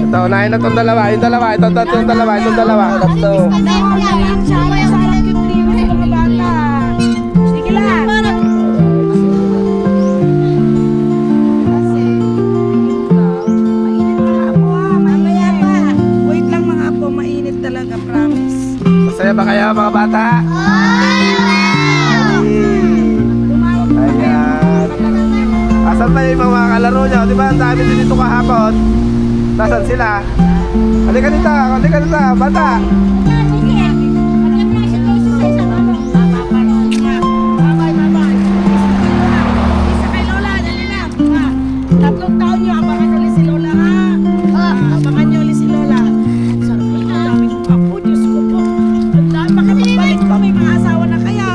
Ito, unahin na itong dalawa. Yung dalawa, itong dalawa, itong dalawa. Ito. Sige lang. Wait lang mga apo, mainit talaga, promise. Masaya ba kayo mga bata? Ayan. Asan pa yung mga kalaro nyo? Di ba ang dami din dito kahapon? Nasaan sila? Halika dito, bata. Tatlong taon nyo, abangan nyo ulit si Lola ha. Abangan nyo ulit si Lola. Sarap na ang dami kong apo, Diyos ko po. Baka pagbalik ko, may mga asawa na kaya.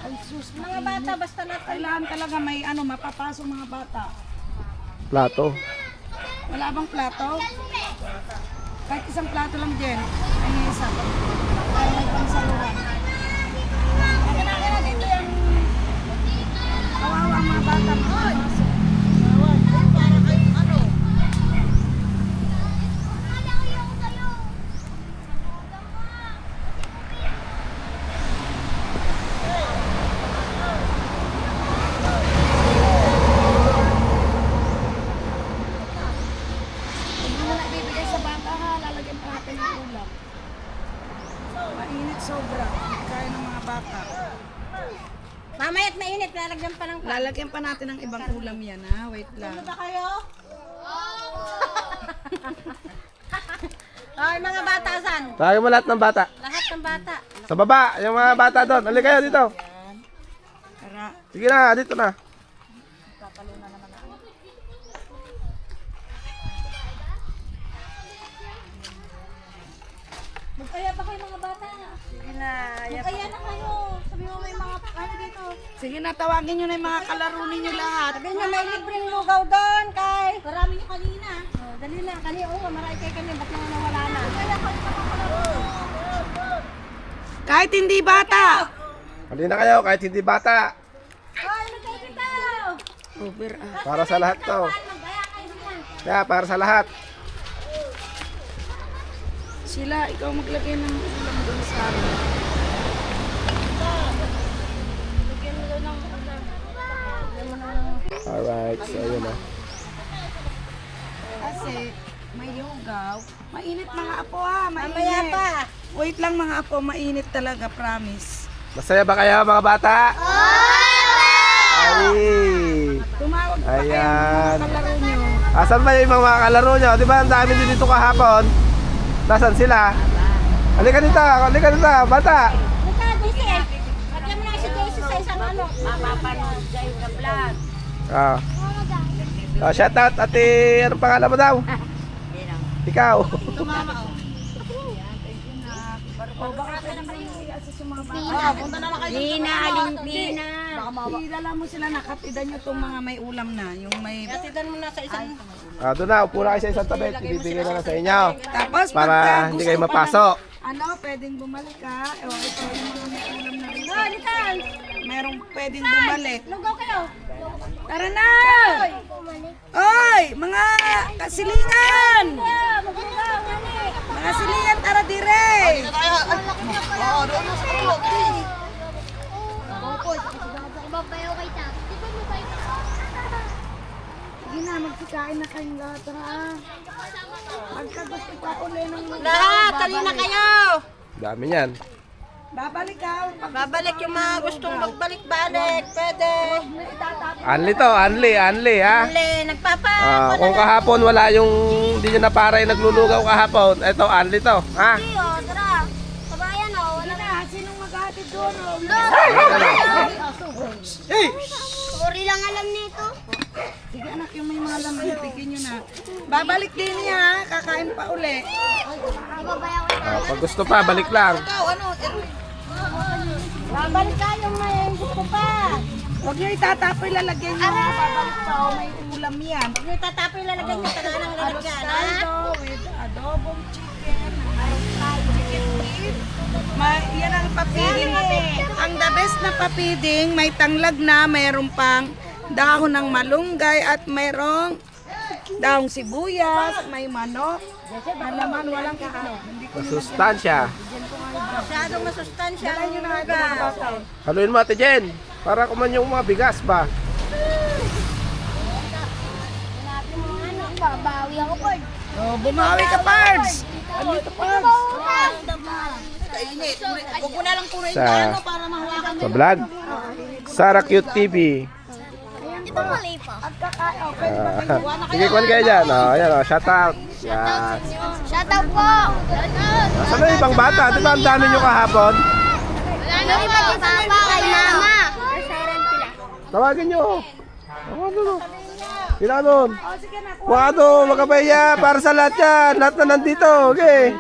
Ay sus, mga bata, basta na kailangan talaga may mapapasok mga bata. Plato. Wala bang plato? Kahit isang plato lang din. Ay, isa. Ay, may pangsaluhan. Kaya dito yung kawawa ang mga bata. Para kayong ano? Mainit sobra. Kaya ng mga bata. Mamaya't mainit, lalagyan pa ng Lalagyan pa natin ng ibang ulam yan ha. Wait lang. Ano ba kayo? Ay, mga bata, saan? Tawagin mo lahat ng bata. Lahat ng bata. Sa baba, yung mga bata doon. Halika kayo dito. Tara. Sige na, dito na. Magkaya pa kayo mga bata. Sige na. Magkaya na kayo. Sabi mo may mga ano dito. Sige na, tawagin nyo na yung mga kalaro ninyo lahat. Sabi nyo may libreng lugaw doon kay. Karami nyo kanina. Oh, dali na. Kanina, marami kayo kanina. Ba't naman nawala na? Kaya kayo makakalaro. Kahit hindi bata. Halina kayo kahit hindi bata. Hoy, magkaya dito. Over ah. Para sa lahat to. Magkaya kayo sila. Kaya para sa lahat. Sila, ikaw maglagay ng ulam doon sa amin. Alright, so yun na. Kasi may lugaw. Mainit mga apo ha. Mamaya Mainit. pa. Wait lang mga apo, mainit talaga, promise. Masaya ba kayo mga bata? Ay. Tumawag pa kayo Ayan. ng mga kalaro nyo. Asan ba yung mga kalaro nyo? Di ba ang dami din dito kahapon? Nasaan sila? Halika dito, bata. Buka, Daisy. Lagyan mo na si Daisy sa isang ano. Mapapanood kayo na vlog. Ah. Oh, shout out ate, ano pangalan mo daw? Ikaw. O baka pwede mo i-assist yung mga bata. Punta na lang kayo. Lina, Lina. Idala mo sila, nakatidan nyo itong mga may ulam na. Yung may... Katidan mo na sa isang... Ah, doon na, upo na kayo sa isang tabi. Ibibigay na lang sa inyo. Tapos Para pagka hindi gusto kayo pa mapasok. Ano, pwedeng bumalik ka. O ito, yung mga may ulam na rin. Oh, Litan. Merong pwedeng bumalik. Lugaw kayo. Tara na! Oy, mga kasilingan! Maglugaw, ngani. Mga silingan, tara dire! Sige na, magsikain na kayong lahat. Tara. Pagka gusto pa uli ng Lahat, tali na kayo. Dami yan. babalik ka. Babalik yung mga gustong magbalik-balik. Pwede. Anli to, anli ha. Dali, nagpapa. Ah, kung kahapon wala yung hindi nyo na para yung naglulugaw kahapon, ito anli to, ha? Iyo, tara. Kabayan o. Wala na. Sinong maghatid doon? Hey! Sorry lang alam nito. Sige anak, yung may mga laman, bigyan nyo na. Babalik din niya, kakain pa uli. Ah, pag gusto pa, balik lang. Babalik kayo may gusto pa. Huwag nyo itatapoy, lalagyan nyo. Babalik pa, may ulam yan. Huwag niyo tatapoy lalagyan niyo. Tagaan ang lalagyan. Ha? Caldo with papiding. Ang the best na papiding, may tanglad na, mayroon pang dahon ng malunggay at mayroong dahong sibuyas, may manok. Ang laman walang ano. Hindi ko Masustansya. Masyadong masustansya. Dala nyo na ito ng bata. Haluin mo Ate Jen. Para kuman yung mga bigas ba? Babawi ako, Pord. Oh, bumawi ka, Pards. Ano ito, Pards? Kainit. Huwag mo na lang puruin Sa- na ano para mahawakan mo. Sa vlog. Sara Cute TV. Ito mali pa. Sige, kuhan kayo dyan. Ayan, shout out. Yan. Shout out po. Saan na yung ibang bata? Di ba ang dami nyo kahapon? Wala na po. Papa kay mama. Tawagin nyo. Ano no? Sila nun. Kuha to, magkabaya. Para sa lahat yan. Lahat na nandito. Okay.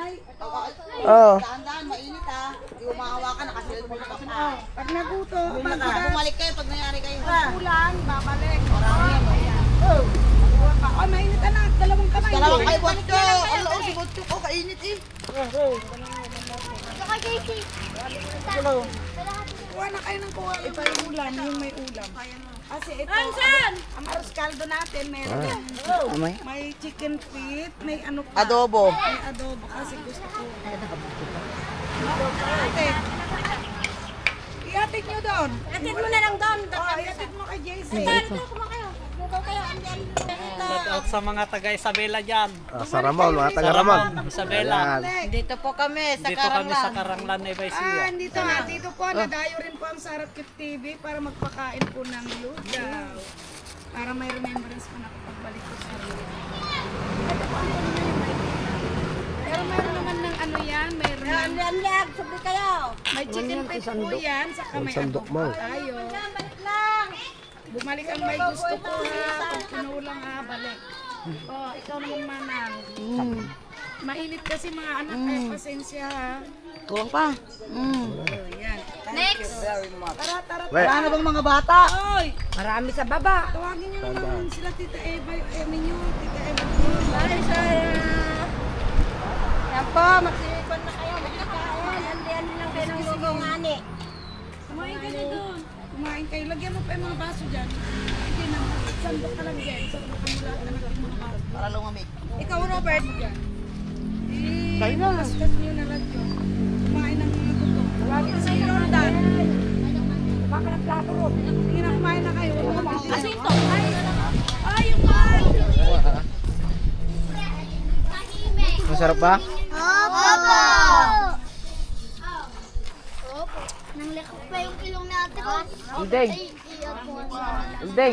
Oh. Tandaan, mainit ha. Hindi mo mahawakan, nakasilid mo na pa. Pag naguto, Bumalik kayo pag nangyari kayo. ulan, babalik. Oh, mainit anak. Dalawang kamay. Dalawang kayo, Botcho. Ang loob si Botcho ko, kainit eh. Kuha na kayo ng kuha. Ito yung ulan, yung may ulam. Kasi ito, ang arroz caldo natin, meron may chicken feet, may ano pa. Adobo. May adobo kasi gusto ko. Ate, iatid nyo doon. Atid mo na lang doon. Oh, iatid mo kay JC. Ito, kumakayo. Lugaw kayo, andyan. Shout out sa mga taga Isabela dyan. Sa Ramon, mga taga Ramon. Isabela. Ayan. Dito po kami, sa Dito kami sa Karanglan, Nueva Ecija. Dito na, dito po, nadayo rin po ang Sarap Cute TV para magpakain po ng lugaw. Para may remembrance po na pagbalik ko sa Rio. Pero mayroon naman ng ano yan, mayroon ng, Andyan, sabi kayo. may chicken feet po yan, saka may sandok adobo mo. tayo. Balik lang. Bumalik ang may gusto po ha, pag kinulang ha, balik. Oh, ikaw naman manang. Mainit kasi mga anak, kaya pasensya ha. Kuwang pa. Oh, yan. Next. Tara, tara, Wait. tara. Ano bang mga bata? Oy! Marami sa baba. Tawagin niyo naman sila Tita Eva, ninyo, Tita Eva. Bye, sir. Yan po, magsilikon na kayo. Magkakain. Andiyan lang kayo ng lugaw ngani. Kumain ka na doon. Kumain kayo. Lagyan mo pa yung mga baso dyan. Hindi na. Sandok ka lang dyan. Sandok ka mo lahat na ng mga baso. Para lumamig. Ikaw, Robert. Kayo na. Kaskas niyo na lahat yun. Kumain ng mga gutom. Tawagin si Roldan. Baka ng plato ro. Tingin na kumain na kayo. Huwag mo magtitin. Asinto. Ay, yung man! Masarap ba? Opo. Nang lekot pa yung ilong natin. Hindi. Hindi.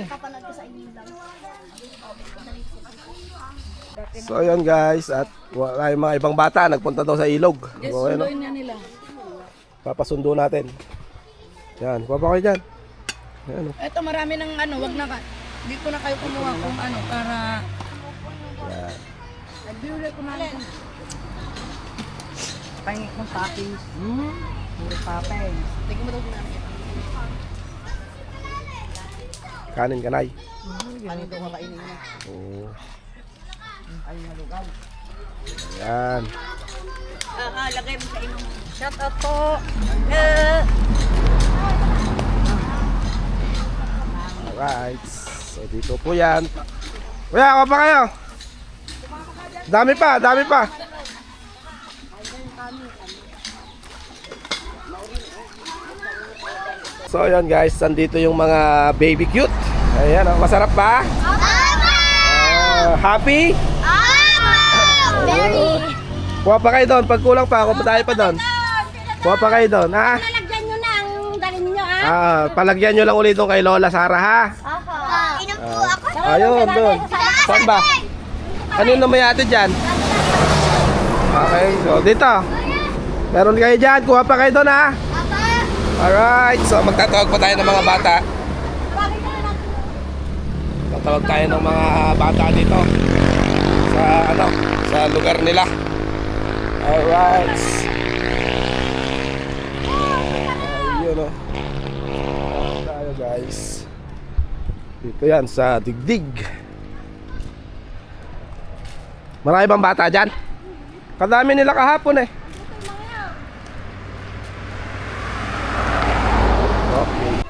So ayun guys, at wala yung mga ibang bata nagpunta daw sa ilog. Yes, So, ayun, no? sunduin na nila. Papasundo natin. Yan, kuha pa kayo dyan. Yan, no? Ito marami ng ano, wag na ka. Hindi ko na kayo kumuha kung ano para Yan. nag-biulay ko na lang. Pangit mong toppings. Puro toppings. Tingin mo daw namin. Kanin kanay. Ano daw kakainin niya? Oo. Ay, malugaw. Yan. Lagay mo sa inyo. Shout out po. Alright. So dito po yan. Kuya, kuha pa kayo. Dami pa, dami pa. So ayan guys, nandito yung mga baby cute. Ayan, oh, masarap ba? Happy? Very. Kuha pa kayo doon, pag kulang pa, kuha pa tayo pa doon. Kuha pa kayo doon, ha? Lalagyan nyo na ang dalhin nyo, ha? Palagyan nyo lang ulit doon kay Lola Sara, ha? Opo. Inom po ako. Ayun, doon. Saan ba? Kanino may ate dyan? Okay, so dito. Meron kayo dyan, kuha pa kayo doon, ha? Alright, so magtatawag pa tayo ng mga bata. Tatawag tayo ng mga bata dito sa ano, sa lugar nila. Alright. Ayun o. Tayo guys. Dito yan sa Digdig. Marami bang bata dyan? Kadami nila kahapon eh.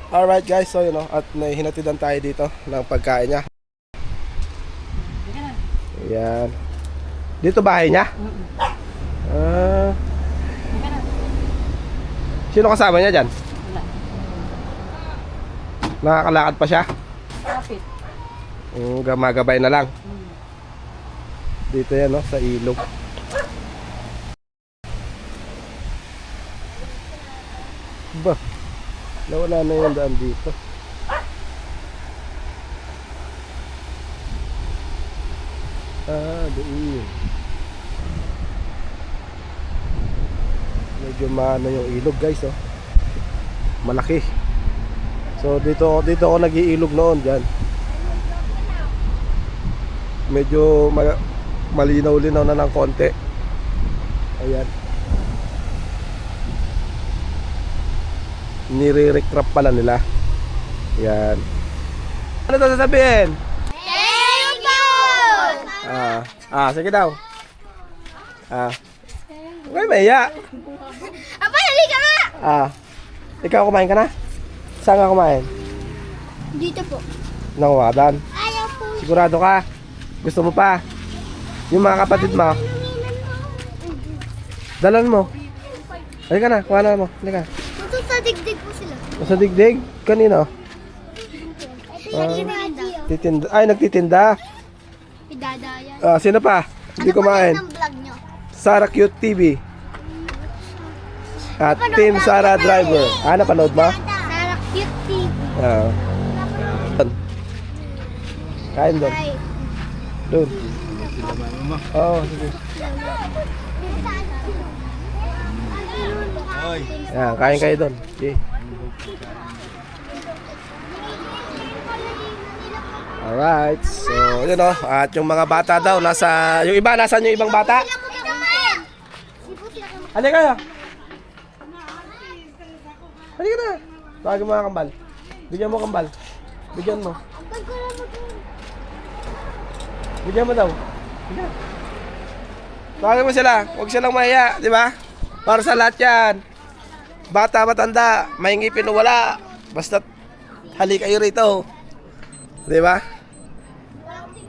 Alright guys, so yun at may hinatidan tayo dito ng pagkain niya. Ayan. Dito bahay niya? Sino kasama niya dyan? Nakakalakad pa siya? Kapit. Gamagabay na lang. Dito yan, no, sa ilog. Ba, nawala na yung daan dito. Doon. Medyo maano yung ilog guys, oh. Malaki. So dito ako nag-iilog noon diyan. Medyo malinaw-linaw na ng konti. Ayan. Nire-recrap pala nila. Ayan. Ano to sasabihin? Thank you! Sige daw. Okay, maya. Aba, halika nga! Ikaw kumain ka na? Saan ka kumain? Dito po. Nangawadan. Ayaw po. Sigurado ka? Gusto mo pa? Yung mga kapatid mo? Dalan mo. Halika na, kuha na mo. Halika. Ito sa digdig po sila. Sa digdig? Kanino? Titinda. Ay, nagtitinda. Idadaya. Sino pa? Hindi kumain. Ano vlog nyo? Sara Cute TV. At Team Sara Driver. Napanood mo? Sara Cute TV. Doon. Kain doon. Ay. Doon. Oo, sige. Kain kayo doon. Okay. Alright. So, yun o. At yung mga bata daw, yung iba, nasaan yung ibang bata? Halika kayo. Halika na. Tawagin mo mga kambal. Bigyan mo kambal. Bigyan mo. Bigyan mo daw. Bigyan. Tawagin mo sila. Huwag silang mahiya, di ba? Para sa lahat yan. Bata, matanda, may ngipin o wala. Basta halik kayo rito. Di ba?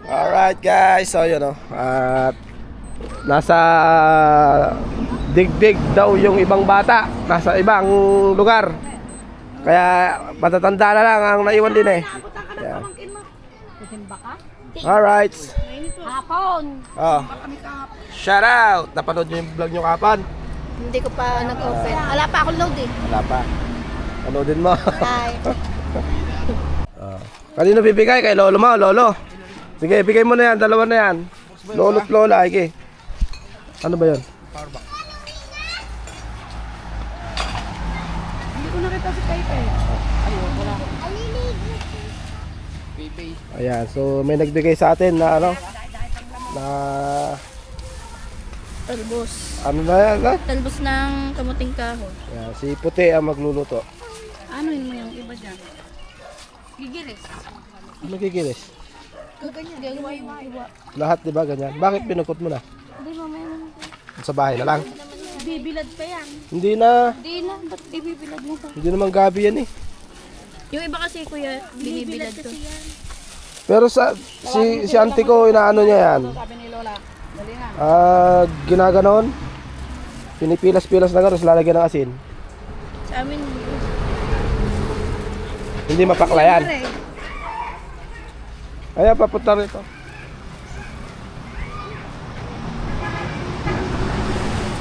Alright guys. So yun o. At nasa digdig daw yung ibang bata. Nasa ibang lugar. Kaya matatanda na lang ang naiwan din eh. Yeah. Alright. Hapon. Shout out. Napanood nyo yung vlog nyo kapan? Hindi ko pa nag-open. Wala pa akong load eh. Wala pa. Panoodin mo. Hi. Kanino bibigay? Kay lolo mo, lolo. Sige, bigay mo na yan, dalawa na yan. Lolo at lola, iki. Ano ba yun? Hindi ko nakita si Pepe. Ayun, wala. Ayan, so may nagbigay sa atin na ano? Na Talbos. ano na yan? Talbos ng kamuting kahoy. Ayan, si Puti ang magluluto. Ano yun mo yung iba dyan? Gigilis. Ano gigilis? Gaganyan. Iwa. Lahat 'di ba ganyan? Bakit binukot mo na? Hindi mamaya Sa bahay na lang. bibilad pa yan. Hindi na. Hindi na. Ba't ibibilad mo pa? Hindi naman gabi yan eh. Yung iba kasi kuya, binibilad to. Pero si auntie ko inaano niya yan. Sabi ni Lola. Dali na. Ginaganon. Pinipilas-pilas na gano'n, lalagyan ng asin. Sa amin, Hindi mapaklayan. Ayan, papunta rito.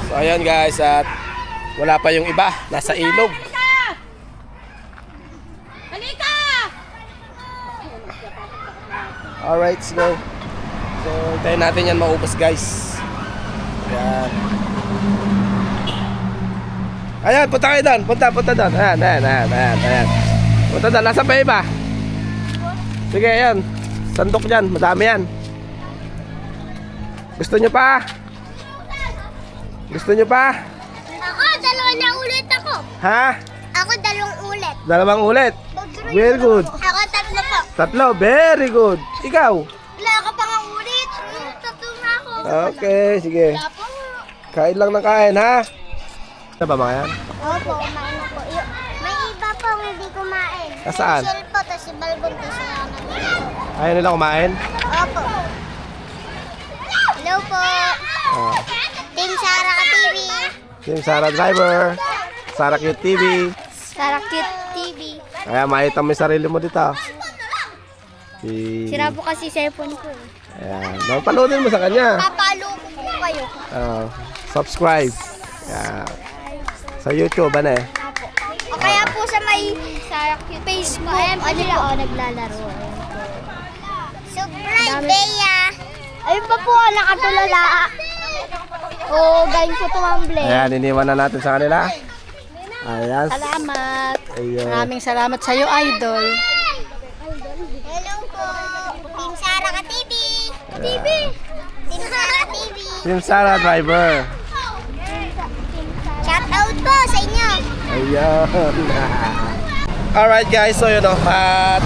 So ayan guys, at wala pa yung iba, nasa ilog. halika! Alright, let's go. So hintayin natin yan maubos guys. Ayan. Ayan, punta kayo doon. Punta doon. Ayan. Punta doon, nasa pa iba? Sige, ayan. Sandok dyan, madami yan. Gusto nyo pa? Gusto nyo pa? Ako, dalawa na ulit ako. Ha? Ako, dalawang ulit. Dalawang ulit. Very good. Ako, tatlo po. Tatlo, very good. Ikaw? Wala ka pa nga ulit. Tatlo na ako. Okay, sige. Wala pa nga. Kain lang ng kain, ha? Ano ba mga yan? Opo, kumain ako. May iba po hindi kumain. Nasaan? Michelle po, tapos si Balbon, tapos si Ana. Ayaw nila kumain? Opo. Hello po. Oh. Team Sara ka TV. Team Sara Driver. Sara Cute TV. Sara Cute TV. Kaya makita mo yung sarili mo dito. Sira po kasi cellphone ko. Ayan. Panoodin mo sa kanya. Papalo ko po kayo. Subscribe. Ayan. Sa YouTube, ano eh? O kaya po sa may Sara Cute Facebook. Ayan po nila naglalaro. Subscribe, Bea. Ayun pa po, nakatulala. Galing po tumamble. Ayan, iniwan na natin sa kanila. Ayan. Salamat. Ayun. Maraming salamat sa iyo, idol. Hello po. Team Sara ka TV. Team Sara TV. Team Sara Driver. Shout out po sa inyo. Ayan. Alright guys, so yun o. At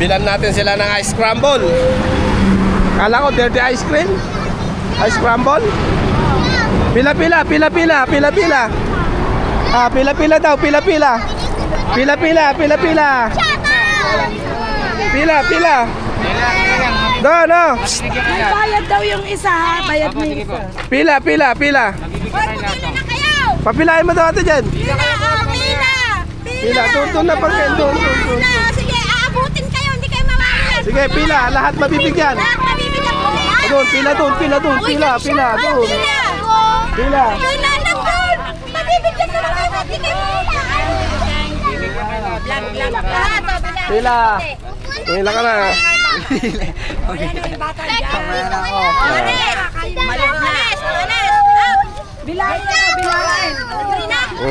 bilan natin sila ng ice scramble. Kala ko dirty ice cream. Ice scramble. Pila. Pila daw, pila. Pila. Doon, no. May bayad daw yung isa ha. Bayad mo yung isa. Pila. Papilain mo daw ate dyan. Pila, doon na pagkain, doon. Sige, aabutin kayo, hindi kayo mamamayad. Sige, pila, lahat mabibigyan. Mabibigyan ko kayo. Doon, pila, doon. Pila. Mabibigyan ko kayo, hindi kayo Pila. Pila ka na.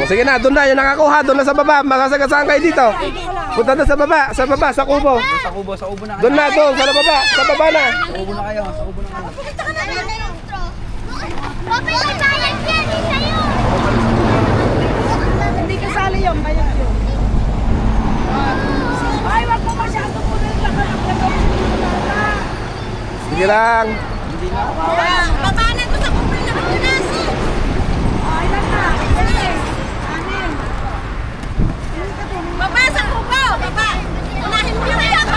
Sige na, doon na, yung nakakuha, doon na sa baba. Makasagasaan kayo dito. Punta na sa baba, sa kubo. Sa ubo na. Doon na, doon, sa baba na. Sa ubo na kayo. Papi, may bayad yan. Sa'yo. Hindi kasali yung bayad yun. Ay, wag mo masyado po na Sige lang. Babanan ko sa kumpul na kapunasi. Ay, lang na. Baba sa kubaw. Baba. Unahin mo yung kaya ko.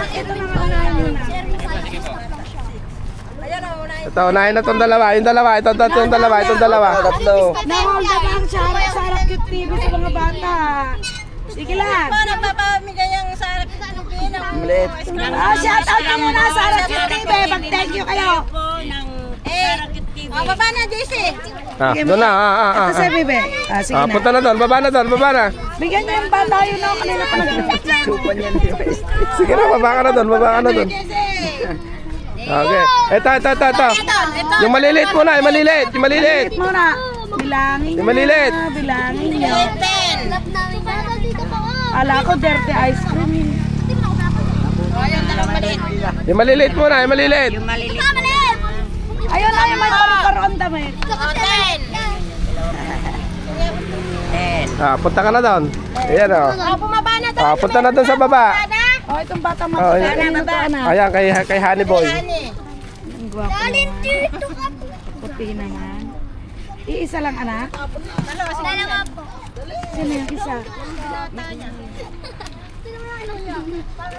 Ito na nga unahin nyo na. Ito, unahin na itong dalawa. Yung dalawa, itong dalawa. Tatlo. Na-hold na ba ang Sara Cute TV sa mga bata? Sige lang. Para papamigay ang sarap ng pinang. Maliit. Shout out nyo muna Sara Cute TV. Mag-thank you kayo. Baba na, JC. Doon na. Ito sa bebe. Sige na. Punta na doon, baba na. Bigyan nyo yung bata yun no. Kanina pa nag-chat. Sige na, baba ka na doon. Okay. Ito. Yung maliliit muna, yung maliliit. Muna. Bilangin Yung maliliit. nyo. Bilangin nyo. Lap namin para dito pa ako. Ala ko dirty ice cream yun. Yung maliliit muna, yung maliliit. Ayun na yung may paru-paruan damit. Punta ka na doon. Ayan o. Bumaba na to. Punta na doon sa baba. Oh, itong bata Oh, matanda ayan. na to, anak. Ayan, kay Honey Boy. Ang gwapo naman. Puti naman. Iisa lang, anak. Dalawa po. Sino yung isa?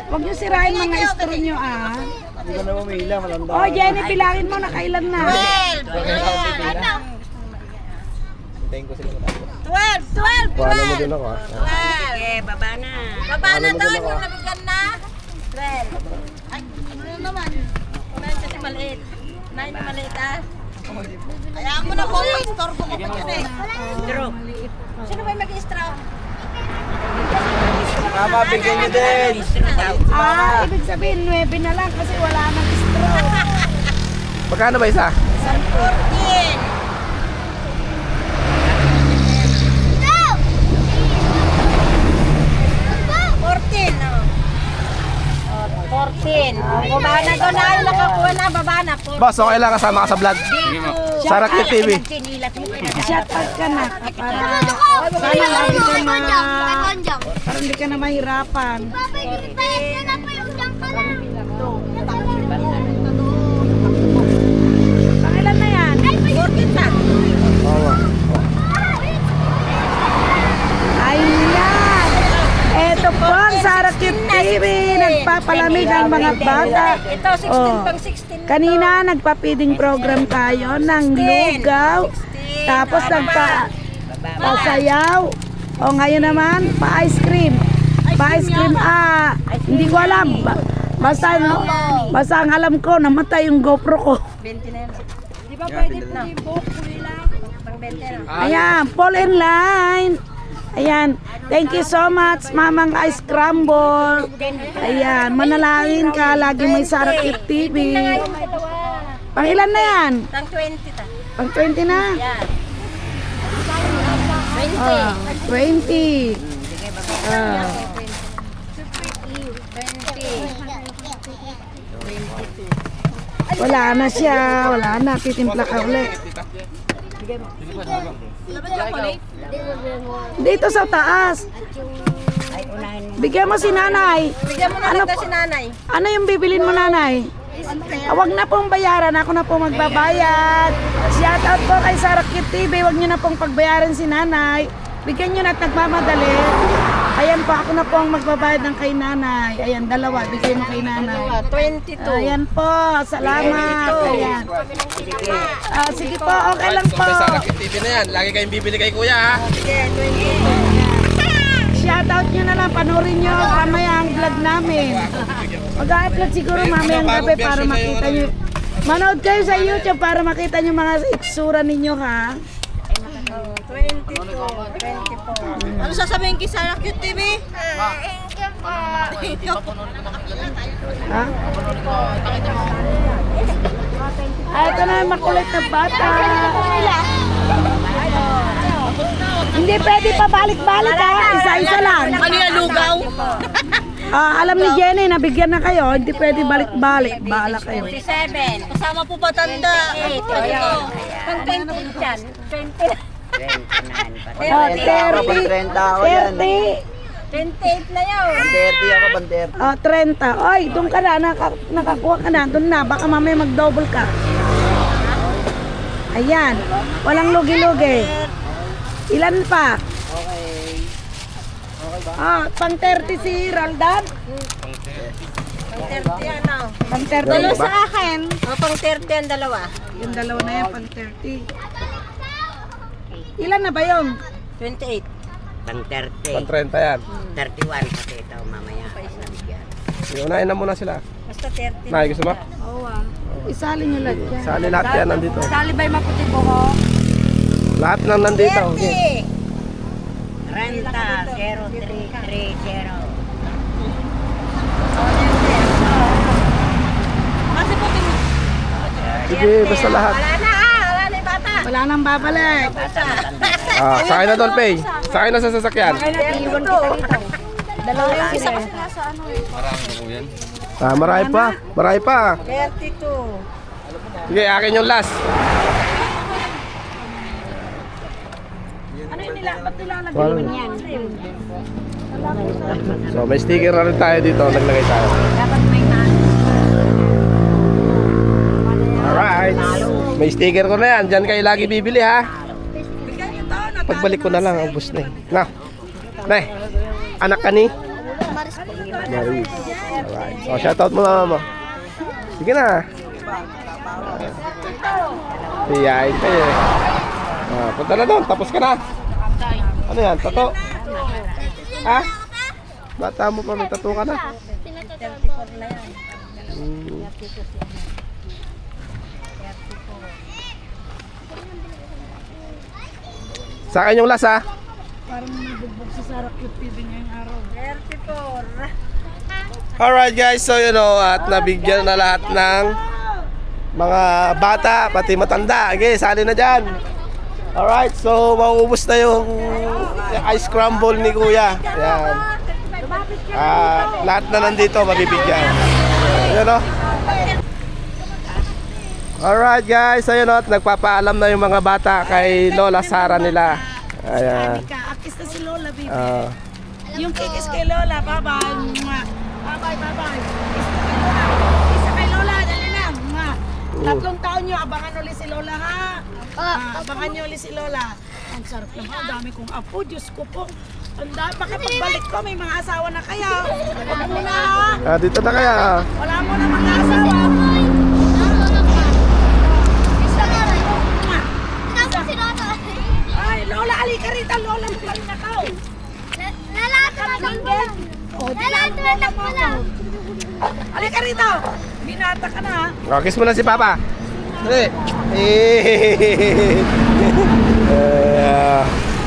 Huwag niyo sirain mga istro niyo, ah. Hindi ka na mamila, malanda. Oh, Jenny, bilangin mo, nakailan na. 12. Paano mo din ako. Sige, baba na. Baba na to, yung nabigyan na. 12. Ay, ano naman? Unahin kasi maliit. Unahin na maliit, ah. Hayaan mo na po, istorbo ko pa dyan eh. Straw. Sino ba yung mag-straw? Mama, bigyan niyo din. Ah, ibig sabihin, 9 na lang kasi wala nang straw. Magkano ba isa? 14. Baba na doon na yung nakakuha na, baba na. Boss, okay lang kasama ka sa vlog. Sara Cute TV. Shout out ka na. Para sana lagi ka para hindi ka na mahirapan. Pangilan na yan? 14 na. TV, nagpapalamig ang mga bata. Ito, 16 Oh. pang 16. Kanina, nagpa-feeding program tayo ng lugaw. Tapos nagpa-sayaw. O ngayon naman, pa-ice cream. Pa-ice cream, hindi ko alam. Basta ang alam ko, namatay yung GoPro ko. 20 na yan. Di ba pwede po yung book? Pang 20 na. Ayan, fall in line. Ayan, thank you so much, Mamang Ice Crumble. Ayan, manalangin ka, lagi may Sarakit TV. Pang ilan na yan? Pang 20 ta. Pang 20 na? Yan. 20. Wala na siya, wala na, titimpla ka ulit. Dito sa taas. Bigyan mo si nanay. Bigyan mo na lang daw si nanay. Ano yung bibilin mo, nanay? Huwag na pong bayaran, ako na pong magbabayad. Shout out po kay Sarakit TV, huwag nyo na pong pagbayaran si nanay. Bigyan nyo na at nagmamadali. Ayan po, ako na po ang magbabayad ng kay nanay. Ayan, dalawa, bigay mo kay nanay. 22. Ayan po, salamat. Ayan. Sige po, okay lang po. May Sarakit TV na yan. Lagi kayong bibili kay kuya ha. Sige, 20. Shoutout nyo na lang, panoorin nyo mamaya ang vlog namin. Mag-upload siguro mamayang gabi para makita nyo. Manood kayo sa YouTube para makita nyo mga itsura ninyo ha. 24. Ano sasabihin kay Sarah Cute TV? Ha? Ito na yung makulit na bata. Hindi pwede pa balik-balik ha. Isa-isa lang. Ano yung lugaw? Alam ni Jenny, nabigyan na kayo. Hindi pwede balik-balik. Bahala kayo. 27. Kasama po ba tanda? 8. Ito. Pang 20 dyan. 20. 30. 30 ako yan. 28 na yun. 30 ako, 30. 30. Oy, doon ka na. Nakakuha ka na. Doon na. Baka mamaya mag-double ka. Ayan. Walang lugi-lugi. Ilan pa? Pang 30 si Roldan. Pang 30 yan o. Pang 30. Dalawa sa akin. O, pang 30 ang dalawa. Yung dalawa na yan, pang 30. Ilan na ba yun? 28. Pang 30, Pang 30 yan. 31 kasi ito mamaya. Unahin na muna sila. Basta 30. Nay, gusto mo? Isali nyo lang yan. Sali lahat yan nandito. Talibay maputi buhok. Lahat nang nandito. Okay. 30, 0330. Kasi puti mo. Sige, basta lahat. Wala na wala na yung bata. Wala nang babalik. Sakay na doon, Pay. Sakay na sa sasakyan. Iwan kita rito. Dalawa yung isa kasi Marami pa. Marami pa. 32. Sige, akin yung last. Ano yung ba't nilalagay mo yan? So, may sticker na rin tayo dito. Naglagay tayo. Dapat may Alright. May sticker ko na yan. Diyan kayo lagi bibili ha. Pagbalik ko na lang, ubos na eh. Na. Nay, anak ka ni? Maris. Alright. So, shoutout mo mama mo. Sige na. Iyain kayo eh. Punta na doon. Tapos ka na. Ano yan? Tato? Ha? Bata mo pa, may tato ka na. 34 na yan. Sa akin yung last ha. Parang nabugbog si Sarah Cute TV ngayong araw. 34. Alright guys, so you know, at nabigyan na lahat ng mga bata, pati matanda. Okay, sali na dyan. Alright, so mauubos na yung ice crumble ni Kuya. Ayan. Lahat na nandito mabibigyan. Ayan o. Alright guys, so yun o, nagpapaalam na yung mga bata kay Lola Sara nila. Ayan. Akis na si Lola, baby. Ah. Yung kikis kay Lola, bye-bye. Bye-bye, bye-bye. Isa kay Lola, dali na. Tatlong taon nyo, abangan ulit si Lola ha. Abangan nyo ulit si Lola. Ang sarap naman, dami kong apo, Diyos ko po. Tanda, baka pagbalik ko, may mga asawa na kayo. Wala mo na, ha? Dito na kaya. Wala mo na mga asawa. Ay, Lola, alika rito. Lola, magaling na ka. Alika rito. Binata ka na, ha? Kiss mo na si Papa. Dali.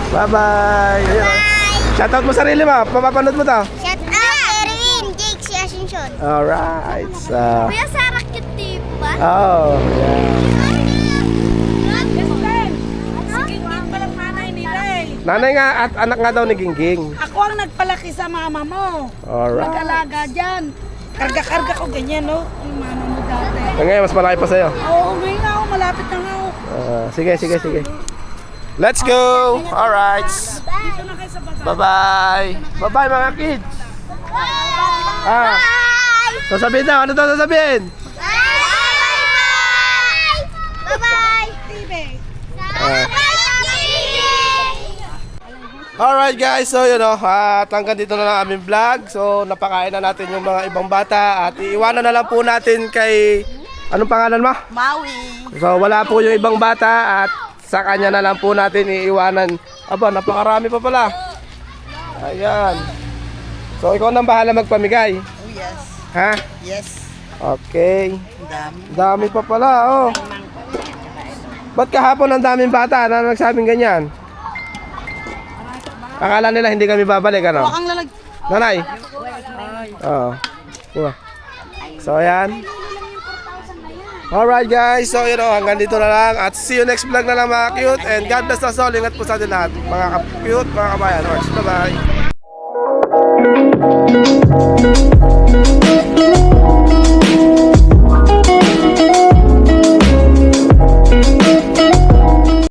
Bye-bye. Shoutout mo sarili mo. Papapanood mo to. Shout out, Erwin, Jake, si Asuncion. Alright. Kuya Sarah, cute tipo ba? Oh, yeah. Gingging pa lang nanay nila eh. Nanay nga at anak nga daw ni Gingging. Ako ang nagpalaki sa mama mo. Alright. Mag-alaga dyan. Karga-karga ko ganyan, no? Ang mama mo dati. Ngayon, mas malaki pa sa'yo. Oo, ngayon na ako. Malapit na nga ako. Sige. Let's go! Alright. Dito na kayo sa baba. Bye-bye. Bye-bye mga kids. Bye! Sasabihin daw. Ano daw sasabihin? Bye! Bye-bye! Tibe. Alright guys, so yun o, at hanggang dito na lang aming vlog. So napakain na natin yung mga ibang bata at iiwanan na lang po natin kay, anong pangalan mo? Maui. So wala po yung ibang bata at sa kanya na lang po natin iiwanan. Aba, napakarami pa pala. Ayan. So ikaw nang bahala magpamigay. Oh, yes. Ha? Yes. Okay. Dami. Dami pa pala, oh. Ba't kahapon ang daming bata na nagsabing ganyan? Akala nila hindi kami babalik, ano? Ang lalag. Nanay? Oo. Diba? So, ayan. Alright guys, so yun o, hanggang dito na lang. At see you next vlog na lang mga cute. And God bless us all. Ingat po sa atin lahat. Mga cute, mga kabayan. Bye-bye.